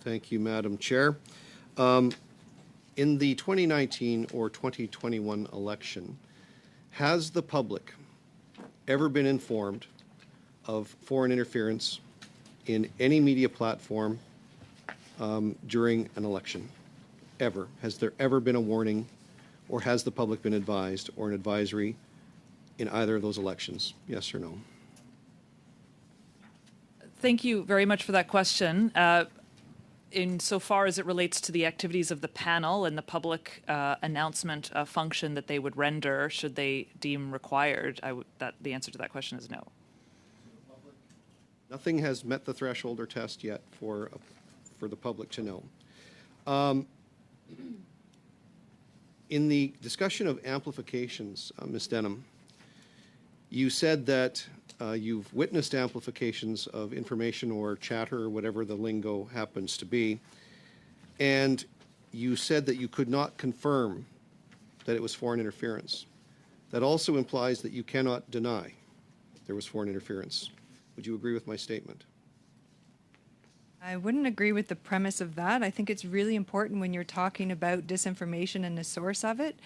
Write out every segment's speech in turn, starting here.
Thank you, Madam Chair. In the 2019 or 2021 election, has the public ever been informed of foreign interference in any media platform during an election? Ever? Has there ever been a warning, or has the public been advised, or an advisory in either of those elections? Yes or no? Thank you very much for that question. Insofar as it relates to the activities of the panel and the public announcement function that they would render should they deem required, the answer to that question is no. Nothing has met the threshold or test yet for the public to know. In the discussion of amplifications, Ms. Denham, you said that you've witnessed amplifications of information or chatter or whatever the lingo happens to be, and you said that you could not confirm that it was foreign interference. That also implies that you cannot deny there was foreign interference. Would you agree with my statement? I wouldn't agree with the premise of that. I think it's really important when you're talking about disinformation and the source of it.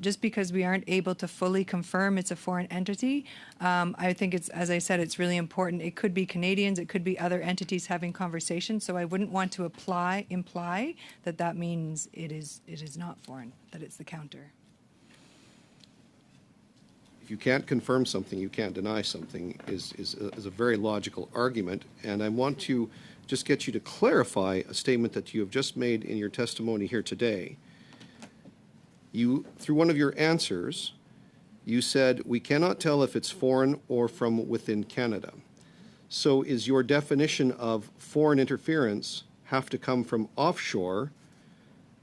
Just because we aren't able to fully confirm it's a foreign entity, I think it's, as I said, it's really important. It could be Canadians, it could be other entities having conversations, so I wouldn't want to imply that that means it is not foreign, that it's the counter. If you can't confirm something, you can't deny something is a very logical argument, and I want to just get you to clarify a statement that you have just made in your testimony here today. You, through one of your answers, you said, we cannot tell if it's foreign or from within Canada. So is your definition of foreign interference have to come from offshore,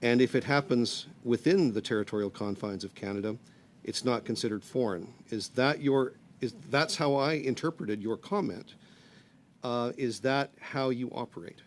and if it happens within the territorial confines of Canada, it's not considered foreign? That's how I interpreted your comment. Is that how you operate?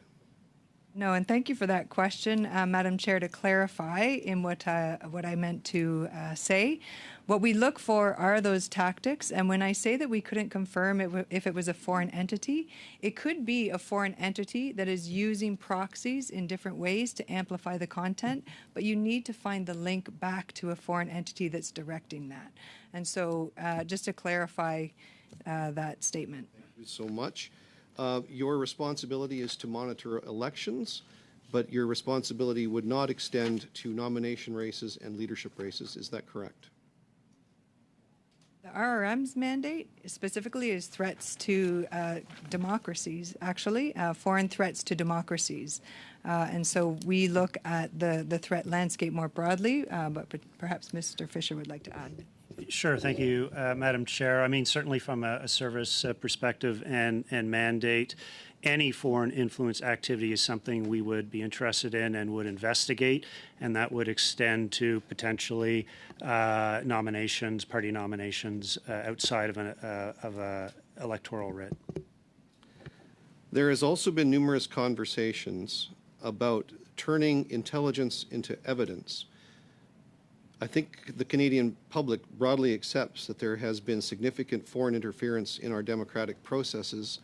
No, and thank you for that question, Madam Chair, to clarify in what I meant to say. What we look for are those tactics, and when I say that we couldn't confirm if it was a foreign entity, it could be a foreign entity that is using proxies in different ways to amplify the content, but you need to find the link back to a foreign entity that's directing that. And so just to clarify that statement. Thank you so much. Your responsibility is to monitor elections, but your responsibility would not extend to nomination races and leadership races. Is that correct? The RRM's mandate specifically is threats to democracies, actually, foreign threats to democracies. And so we look at the threat landscape more broadly, but perhaps Mr. Fisher would like to add. Sure. Thank you, Madam Chair. I mean, certainly from a service perspective and mandate, any foreign influence activity is something we would be interested in and would investigate, and that would extend to potentially nominations, party nominations outside of an electoral writ. There has also been numerous conversations about turning intelligence into evidence. I think the Canadian public broadly accepts that there has been significant foreign interference in our democratic processes,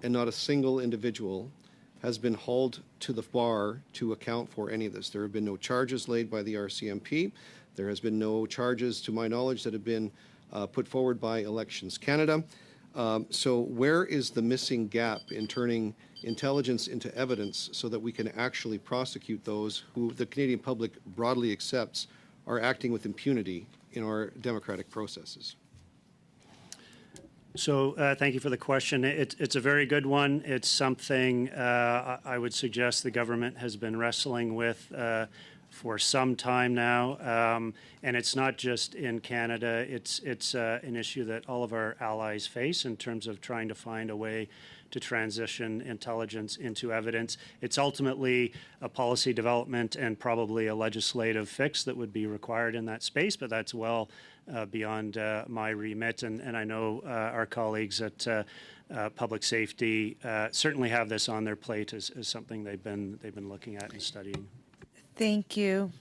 and not a single individual has been hauled to the bar to account for any of this. There have been no charges laid by the RCMP. There has been no charges, to my knowledge, that have been put forward by Elections Canada. So where is the missing gap in turning intelligence into evidence so that we can actually prosecute those who the Canadian public broadly accepts are acting with impunity in our democratic processes? So thank you for the question. It's a very good one. It's something I would suggest the government has been wrestling with for some time now. And it's not just in Canada. It's an issue that all of our allies face in terms of trying to find a way to transition intelligence into evidence. It's ultimately a policy development and probably a legislative fix that would be required in that space, but that's well beyond my remit. And I know our colleagues at Public Safety certainly have this on their plate as something they've been looking at and studying. Thank you.